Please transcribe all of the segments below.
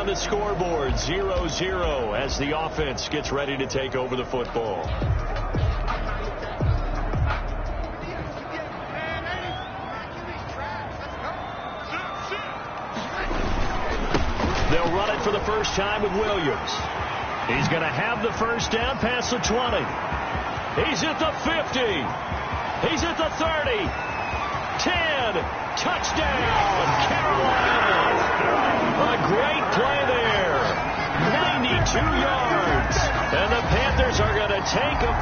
the scoreboard, 0-0, as the offense gets ready to take over the football. They'll run it for the first time with Williams. He's going to have the first down past the 20. He's at the 50. He's at the 30. 10. Touchdown, Carolina. A great play there. 92 yards. And the Panthers are going to take him.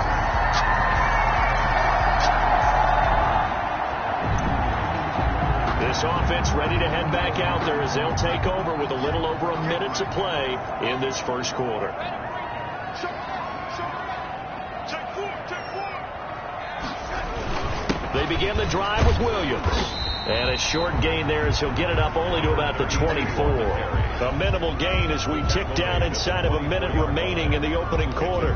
This offense ready to head back out there as they'll take over with a little over a minute to play in this first quarter. They begin the drive with Williams. And a short gain there as he'll get it up only to about the 24. A minimal gain as we tick down inside of a minute remaining in the opening quarter.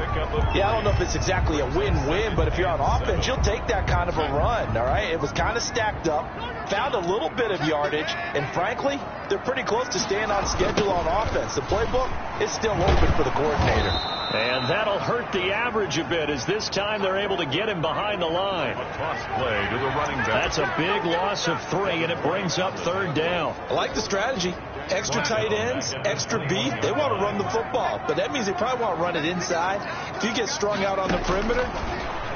Yeah, I don't know if it's exactly a win-win, but if you're on offense, you'll take that kind of a run, all right? It was kind of stacked up, found a little bit of yardage, and frankly, they're pretty close to staying on schedule on offense. The playbook is still open for the coordinator. And that'll hurt the average a bit as this time they're able to get him behind the line. A toss play to the running back. That's a big loss of 3, and it brings up third down. I like the strategy. Extra tight ends, extra beef. They want to run the football, but that means they probably want to run it inside. If you get strung out on the perimeter,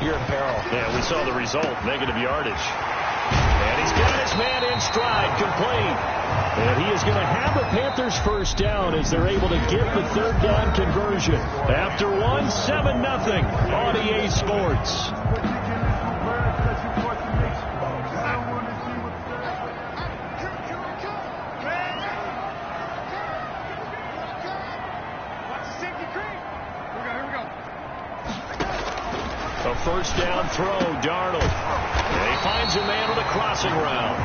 you're in peril. Yeah, we saw the result, negative yardage. And he's got his man in stride, complete. And he is going to have the Panthers first down as they're able to get the third down conversion. After 1, 7-0 on EA Sports. A first down throw, Darnold. And he finds a man with a crossing route.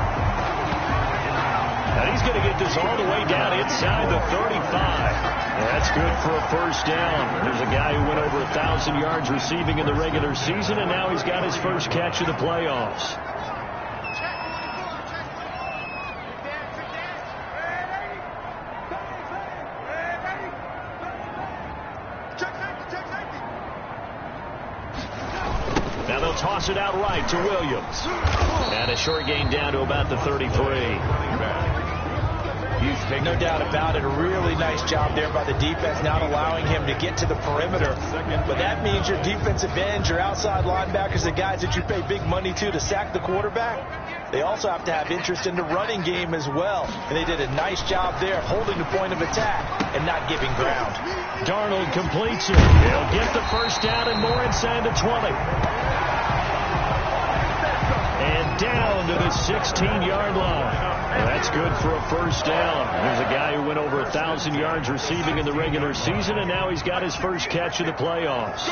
And he's going to get this all the way down inside the 35. That's good for a first down. There's a guy who went over 1,000 yards receiving in the regular season, and now he's got his first catch of the playoffs. Now they'll toss it out right to Williams. And a short gain down to about the 33. No doubt about it. A really nice job there by the defense, not allowing him to get to the perimeter. But that means your defensive ends, your outside linebackers, the guys that you pay big money to sack the quarterback, they also have to have interest in the running game as well. And they did a nice job there holding the point of attack and not giving ground. Darnold completes it. He'll get the first down and more inside the 20. And down to the 16-yard line. That's good for a first down. There's a guy who went over 1,000 yards receiving in the regular season, and now he's got his first catch of the playoffs.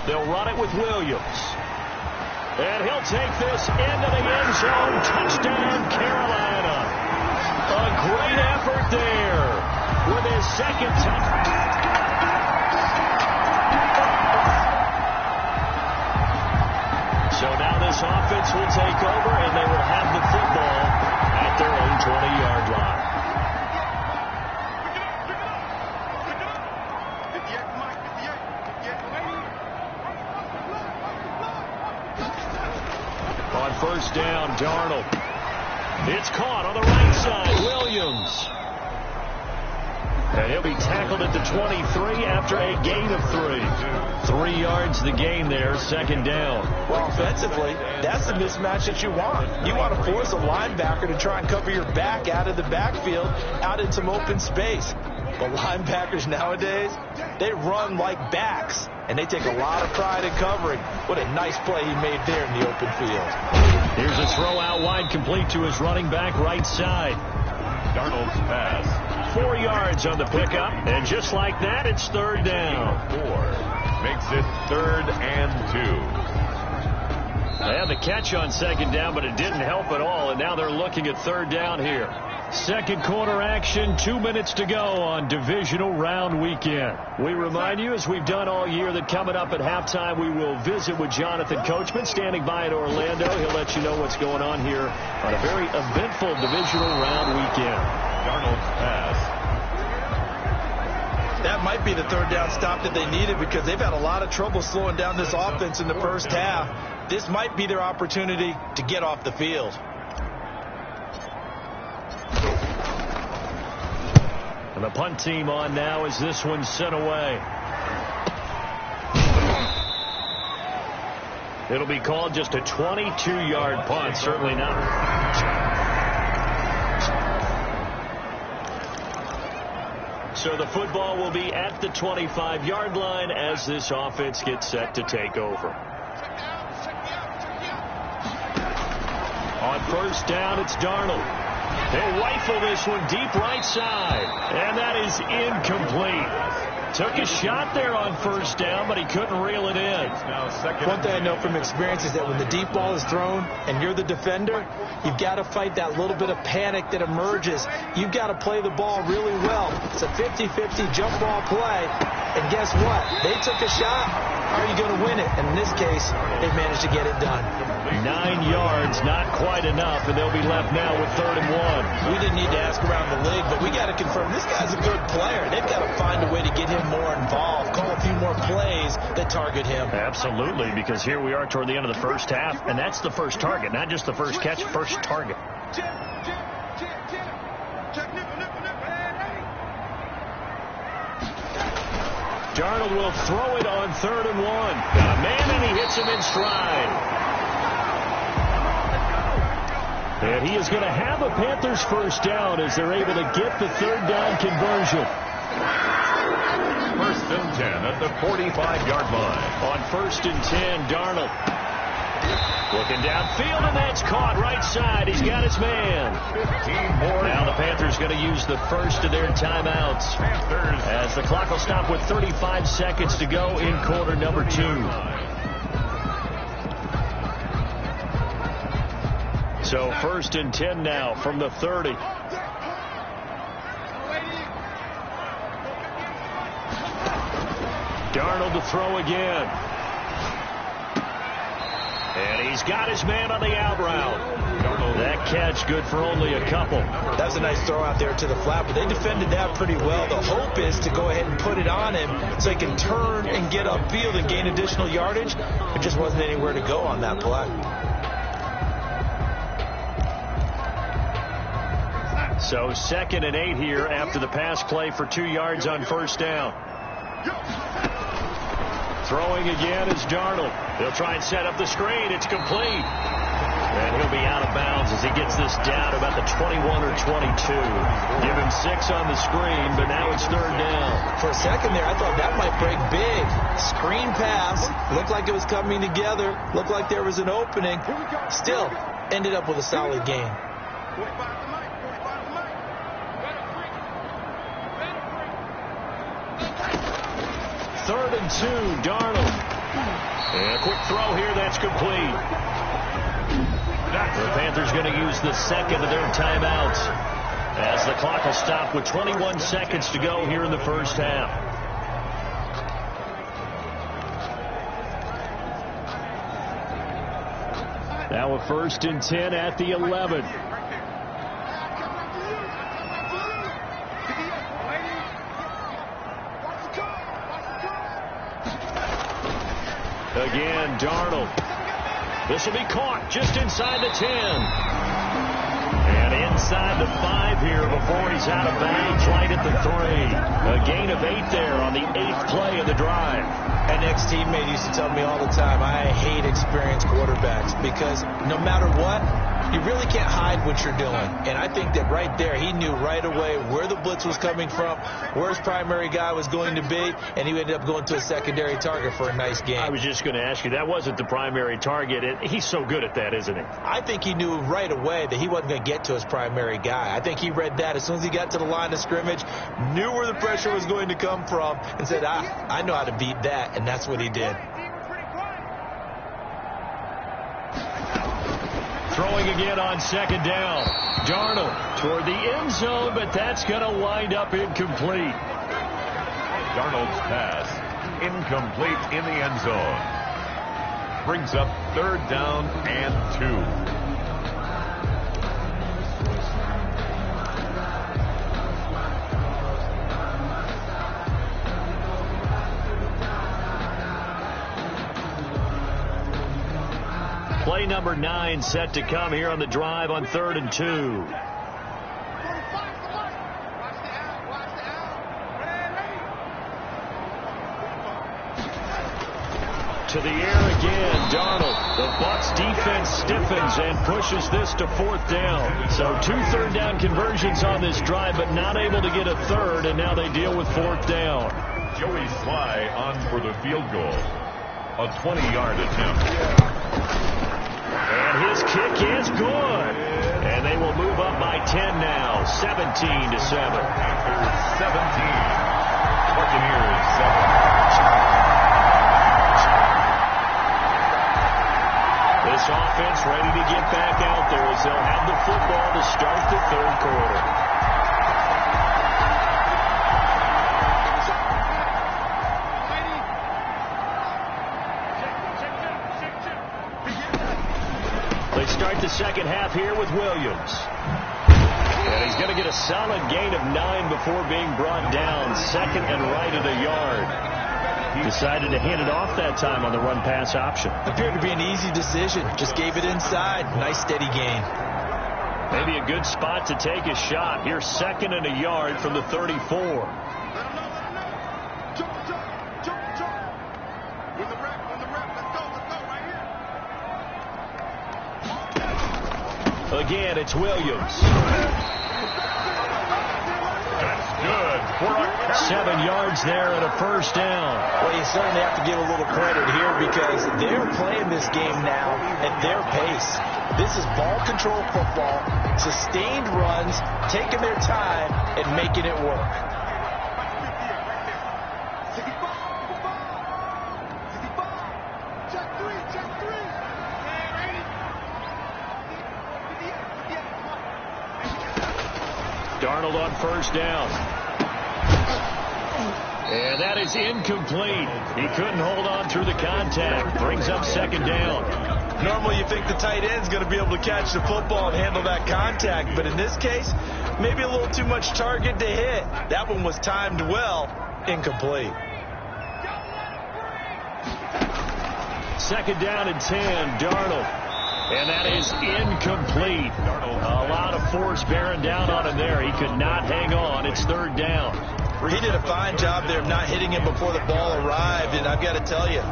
They'll run it with Williams. And he'll take this into the end zone. Touchdown, Carolina. A great effort there with his second touchdown. So now this offense will take over, and they will have the football at their own 20-yard line. On first down, Darnold. It's caught on the right side. Williams. And he'll be tackled at the 23 after a gain of 3. 3 yards the gain there, second down. Well, offensively, that's the mismatch that you want. You want to force a linebacker to try and cover your back out of the backfield, out in some open space. But linebackers nowadays, they run like backs, and they take a lot of pride in covering. What a nice play he made there in the open field. Here's a throw out wide, complete to his running back right side. Darnold's pass. 4 yards on the pickup, and just like that, it's third down. 4 makes it 3rd and 2. They had the catch on second down, but it didn't help at all, and now they're looking at third down here. Second quarter action, 2 minutes to go on divisional round weekend. We remind you, as we've done all year, that coming up at halftime, we will visit with Jonathan Coachman standing by in Orlando. He'll let you know what's going on here on a very eventful divisional round weekend. Darnold's pass. That might be the third down stop that they needed because they've had a lot of trouble slowing down this offense in the first half. This might be their opportunity to get off the field. And the punt team on now as this one's sent away. It'll be called just a 22-yard punt. Certainly not. So the football will be at the 25-yard line as this offense gets set to take over. On first down, it's Darnold. They rifle this one deep right side. And that is incomplete. Took a shot there on first down, but he couldn't reel it in. One thing I know from experience is that when the deep ball is thrown and you're the defender, you've got to fight that little bit of panic that emerges. You've got to play the ball really well. It's a 50-50 jump ball play. And guess what? They took a shot. How are you going to win it? And in this case, they've managed to get it done. 9 yards, not quite enough, and they'll be left now with 3rd and 1. We didn't need to ask around the league, but we got to confirm this guy's a good player. They've got to find a way to get him more involved, call a few more plays that target him. Absolutely, because here we are toward the end of the first half, and that's the first target, not just the first catch, first target. Darnold will throw it on 3rd and 1. Got a man, and he hits him in stride. And he is going to have a Panthers first down as they're able to get the 3rd down conversion. 1st and 10 at the 45-yard line. On 1st and 10, Darnold looking downfield, and that's caught right side. He's got his man. 15 more. Now the Panthers going to use the first of their timeouts as the clock will stop with 35 seconds to go in quarter number 2. So 1st and 10 now from the 30. Darnold to throw again. And he's got his man on the out route. That catch good for only a couple. That's a nice throw out there to the flat, but they defended that pretty well. The hope is to go ahead and put it on him so he can turn and get upfield and gain additional yardage. There just wasn't anywhere to go on that play. So 2nd and 8 here after the pass play for 2 yards on first down. Throwing again is Darnold. He'll try and set up the screen. It's complete. And he'll be out of bounds as he gets this down about the 21 or 22. Give him 6 on the screen, but now it's 3rd down. For a second there, I thought that might break big. Screen pass. Looked like it was coming together. Looked like there was an opening. Still, ended up with a solid gain. Third and 2, Darnold. And a quick throw here, that's complete. The Panthers going to use the 2nd of their timeouts as the clock will stop with 21 seconds to go here in the first half. Now a 1st and 10 at the 11. Again, Darnold. This will be caught just inside the 10. And inside the 5 here before he's out of bounds right at the 3. A gain of 8 there on the 8th play of the drive. An ex-teammate used to tell me all the time, I hate experienced quarterbacks because no matter what, you really can't hide what you're doing. And I think that right there, he knew right away where the blitz was coming from, where his primary guy was going to be, and he ended up going to a secondary target for a nice game. I was just going to ask you, that wasn't the primary target. He's so good at that, isn't he? I think he knew right away that he wasn't going to get to his primary guy. I think he read that as soon as he got to the line of scrimmage, knew where the pressure was going to come from, and said, I know how to beat that, and that's what he did. Throwing again on second down. Darnold toward the end zone, but that's going to wind up incomplete. Darnold's pass incomplete in the end zone. Brings up 3rd down and 2. Play number 9 set to come here on the drive on 3rd and 2. To the air again, Darnold. The Bucs defense stiffens and pushes this to 4th down. So 2 3rd down conversions on this drive, but not able to get a 3rd, and now they deal with 4th down. Joey Sly on for the field goal. A 20-yard attempt. And his kick is good. And they will move up by 10 now, 17-7. After 17, Buccaneers 7. This offense ready to get back out there as they'll have the football to start the 3rd quarter. They start the second half here with Williams. And he's going to get a solid gain of 9 before being brought down. 2nd and right at a yard. He decided to hand it off that time on the run-pass option. Appeared to be an easy decision. Just gave it inside. Nice steady gain. Maybe a good spot to take a shot. Here's 2nd and a yard from the 34. Again, it's Williams. That's good for a 7 yards there and a 1st down. Well, you certainly have to give a little credit here because they're playing this game now at their pace. This is ball control football, sustained runs, taking their time and making it work. Darnold on 1st down. And that is incomplete. He couldn't hold on through the contact. Brings up 2nd down. Normally you think the tight end's going to be able to catch the football and handle that contact, but in this case, maybe a little too much target to hit. That one was timed well. Incomplete. 2nd down and 10. Darnold. And that is incomplete. A lot of force bearing down on him there. He could not hang on. It's 3rd down. He did a fine job there of not hitting him before the ball arrived, and I've got to tell you,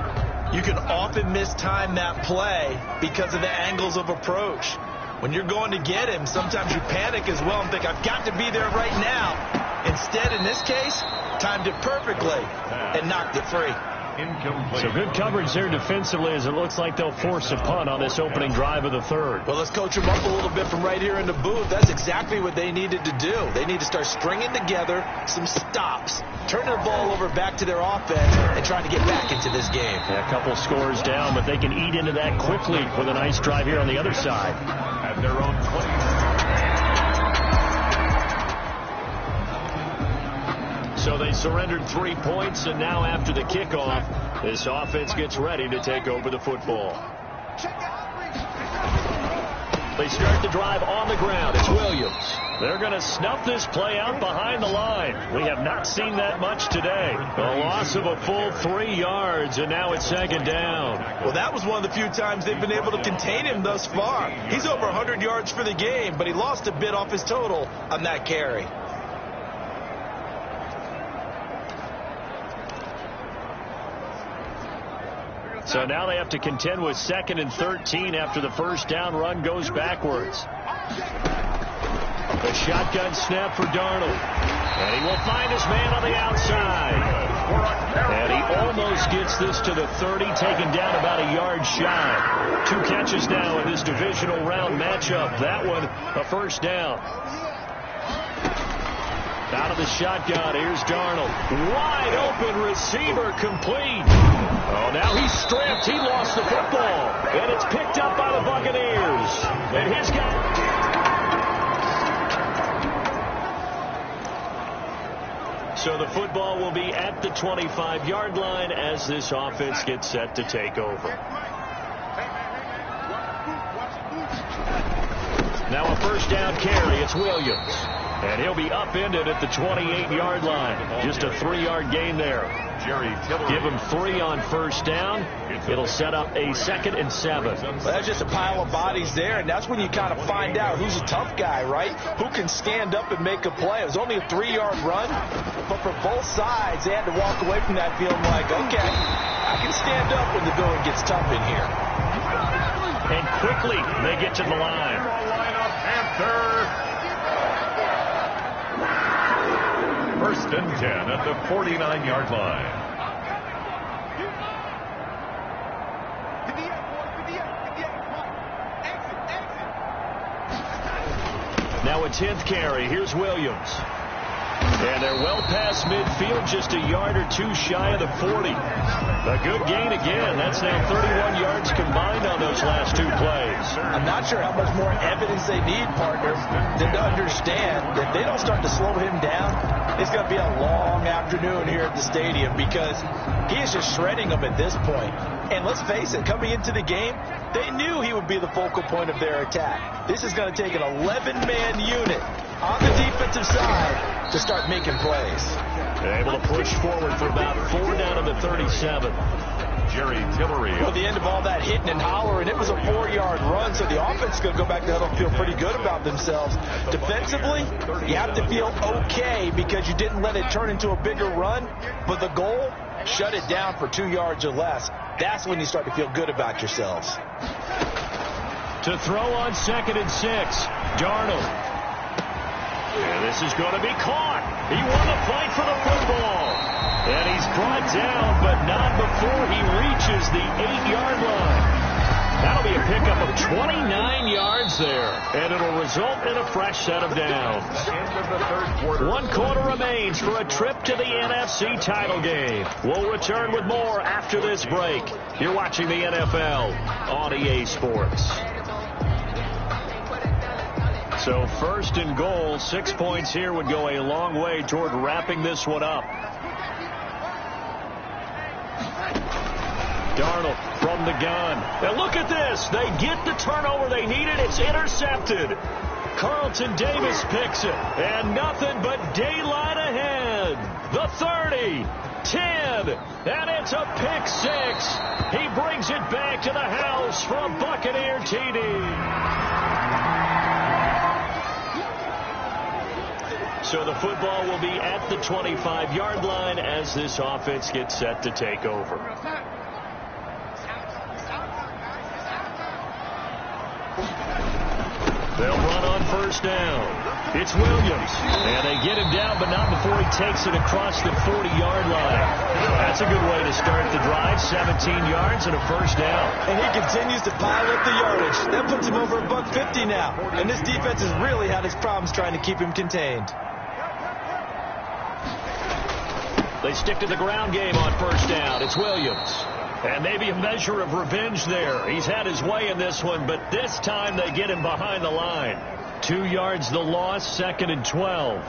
you can often mistime that play because of the angles of approach. When you're going to get him, sometimes you panic as well and think, I've got to be there right now. Instead, in this case, timed it perfectly and knocked it free. incomplete. So good coverage there defensively as it looks like they'll force a punt on this opening drive of the 3rd. Well, let's coach them up a little bit from right here in the booth. That's exactly what they needed to do. They need to start stringing together some stops, turning the ball over back to their offense, and trying to get back into this game. Yeah, a couple scores down, but they can eat into that quickly with a nice drive here on the other side. At their own 20. So they surrendered 3 points, and now after the kickoff, this offense gets ready to take over the football. They start the drive on the ground. It's Williams. They're going to snuff this play out behind the line. We have not seen that much today. A loss of a full 3 yards, and now it's 2nd down. Well, that was one of the few times they've been able to contain him thus far. He's over 100 yards for the game, but he lost a bit off his total on that carry. So now they have to contend with 2nd and 13 after the first down run goes backwards. The shotgun snap for Darnold. And he will find his man on the outside. And he almost gets this to the 30, taken down about a yard shy. 2 catches now in this divisional round matchup. That one, a first down. Out of the shotgun, here's Darnold. Wide open receiver, complete. Oh, now he's stripped. He lost the football. And it's picked up by the Buccaneers. And his guy... So the football will be at the 25-yard line as this offense gets set to take over. Now a first down carry. It's Williams. And he'll be upended at the 28-yard line. Just a 3-yard gain there. Give him 3 on first down. It'll set up a 2nd and 7. Well, that's just a pile of bodies there, and that's when you kind of find out who's a tough guy, right? Who can stand up and make a play. It was only a 3-yard run, but for both sides, they had to walk away from that feeling like, okay, I can stand up when the going gets tough in here. And quickly, they get to the line. First and 10 at the 49-yard line. Now a 10th carry. Here's Williams. And they're well past midfield, just a yard or 2 shy of the 40. A good gain again. That's now 31 yards combined on those last 2 plays. I'm not sure how much more evidence they need, partner, than to understand that if they don't start to slow him down, it's going to be a long afternoon here at the stadium because he is just shredding them at this point. And let's face it, coming into the game, they knew he would be the focal point of their attack. This is going to take an 11-man unit on the defensive side to start making plays. They're able to push forward for about 4 down to the 37. Jerry Tillery. Well, the end of all that hitting and hollering, it was a 4-yard run, so the offense is going to go back to huddle and feel pretty good about themselves. Defensively, you have to feel okay because you didn't let it turn into a bigger run, but the goal, shut it down for 2 yards or less. That's when you start to feel good about yourselves. To throw on 2nd and 6, Darnold. And this is going to be caught. He won the fight for the football. And he's brought down, but not before he reaches the 8-yard line. That'll be a pickup of 29 yards there. And it'll result in a fresh set of downs. 1 quarter remains for a trip to the NFC title game. We'll return with more after this break. You're watching the NFL on EA Sports. So 1st and goal, 6 points here would go a long way toward wrapping this one up. Darnold from the gun. And look at this. They get the turnover they needed. It's intercepted. Carlton Davis picks it. And nothing but daylight ahead. The 30, 10, and it's a pick 6. He brings it back to the house for a Buccaneer TD. So the football will be at the 25-yard line as this offense gets set to take over. They'll run on first down. It's Williams. And they get him down, but not before he takes it across the 40-yard line. That's a good way to start the drive. 17 yards and a first down. And he continues to pile up the yardage. That puts him over $150 now. And this defense has really had its problems trying to keep him contained. They stick to the ground game on first down. It's Williams. And maybe a measure of revenge there. He's had his way in this one, but this time they get him behind the line. 2 yards the loss, 2nd and 12.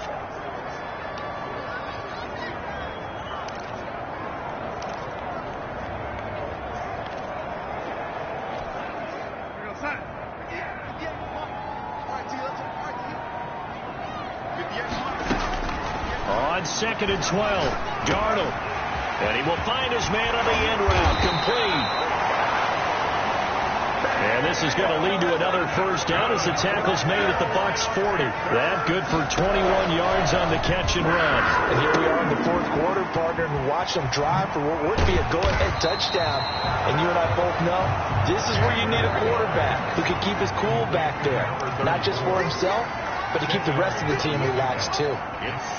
On 2nd and 12, Darnold. And he will find his man on the end route, complete. And this is going to lead to another first down as the tackle's made at the Bucs 40. That good for 21 yards on the catch and run. And here we are in the 4th quarter, partner, and watch them drive for what would be a go-ahead touchdown. And you and I both know this is where you need a quarterback who can keep his cool back there, not just for himself, but to keep the rest of the team relaxed too.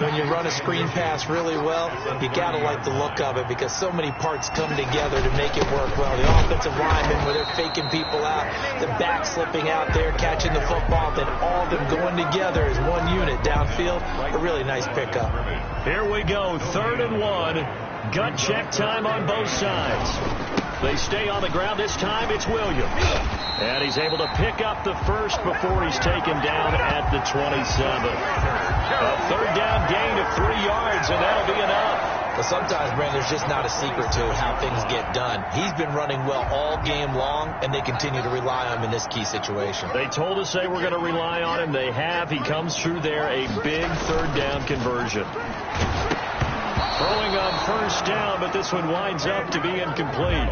When you run a screen pass really well, you gotta like the look of it because so many parts come together to make it work well. The offensive linemen, where they're faking people out, the back slipping out there, catching the football, then all of them going together as one unit downfield. A really nice pickup. Here we go, 3rd and 1. Gut check time on both sides. They stay on the ground. This time it's Williams. And he's able to pick up the first before he's taken down at the 27. A third down gain of 3 yards, and that'll be enough. But sometimes, Brandon, there's just not a secret to how things get done. He's been running well all game long, and they continue to rely on him in this key situation. They told us they were going to rely on him. They have. He comes through there, a big third down conversion. Throwing on first down, but this one winds up to be incomplete.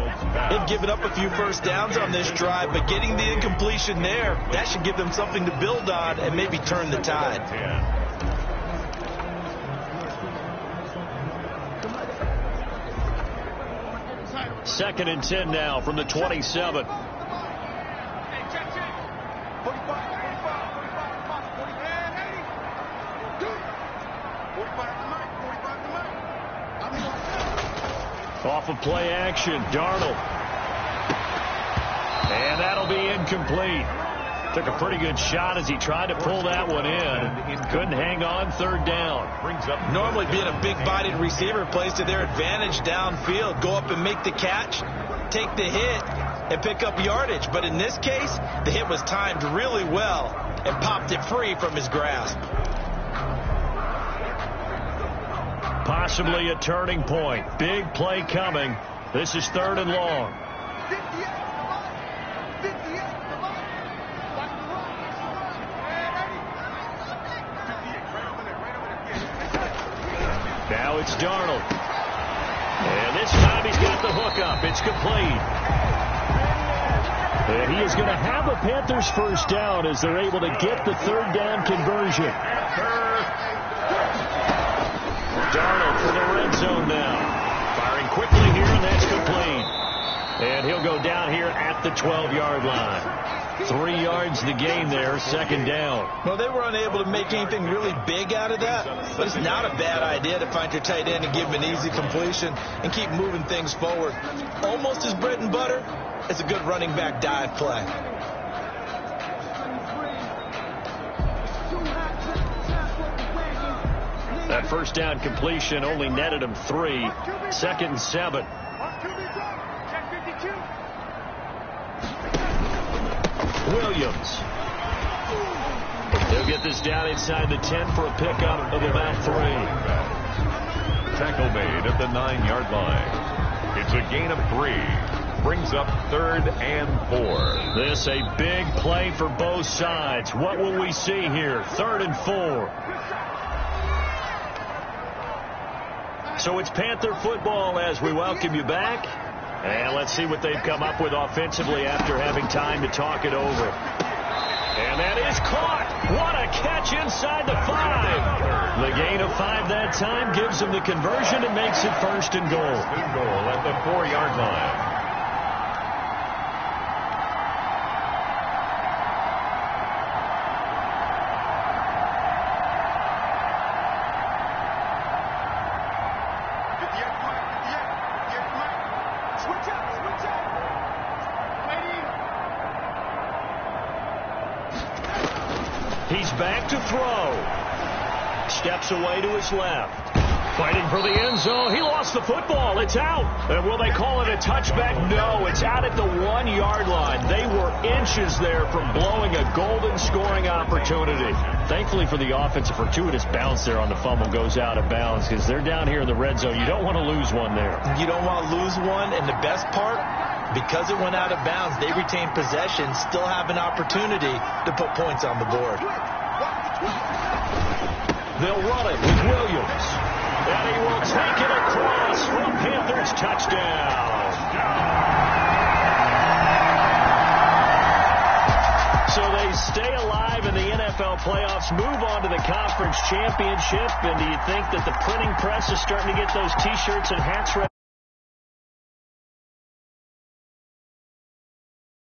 They've given up a few first downs on this drive, but getting the incompletion there, that should give them something to build on and maybe turn the tide. Second and 10 now from the 27. Off of play action, Darnold. And that'll be incomplete. Took a pretty good shot as he tried to pull that one in. Couldn't hang on, third down. Normally being a big-bodied receiver plays to their advantage downfield. Go up and make the catch, take the hit, and pick up yardage. But in this case, the hit was timed really well and popped it free from his grasp. Possibly a turning point. Big play coming. This is third and long. Now it's Darnold. And this time he's got the hook up. It's complete. And he is going to have a Panthers first down as they're able to get the third down conversion. Darnold for the red zone now. Firing quickly here, and that's complete. And he'll go down here at the 12-yard line. 3 yards the gain there, second down. Well, they were unable to make anything really big out of that, but it's not a bad idea to find your tight end and give him an easy completion and keep moving things forward. Almost his bread and butter. It's a good running back dive play. That first down completion only netted him 3. Second and 7. Williams. They'll get this down inside the 10 for a pickup of about 3. Tackle made at the 9-yard line. It's a gain of 3. Brings up third and 4. This a big play for both sides. What will we see here? Third and 4. So it's Panther football as we welcome you back. And let's see what they've come up with offensively after having time to talk it over. And that is caught. What a catch inside the 5. The gain of 5 that time gives them the conversion and makes it first and goal. Goal at the 4-yard line. He's back to throw. Steps away to his left. Fighting for the end zone. He lost the football. It's out. And will they call it a touchback? No, it's out at the 1-yard line. They were inches there from blowing a golden scoring opportunity. Thankfully for the offense, a fortuitous bounce there on the fumble goes out of bounds because they're down here in the red zone. You don't want to lose one there. You don't want to lose one, and the best part, because it went out of bounds, they retain possession, still have an opportunity to put points on the board. They'll run it with Williams. And he will take it across for a Panthers touchdown. So they stay alive in the NFL playoffs, move on to the conference championship. And do you think that the printing press is starting to get those T-shirts and hats ready?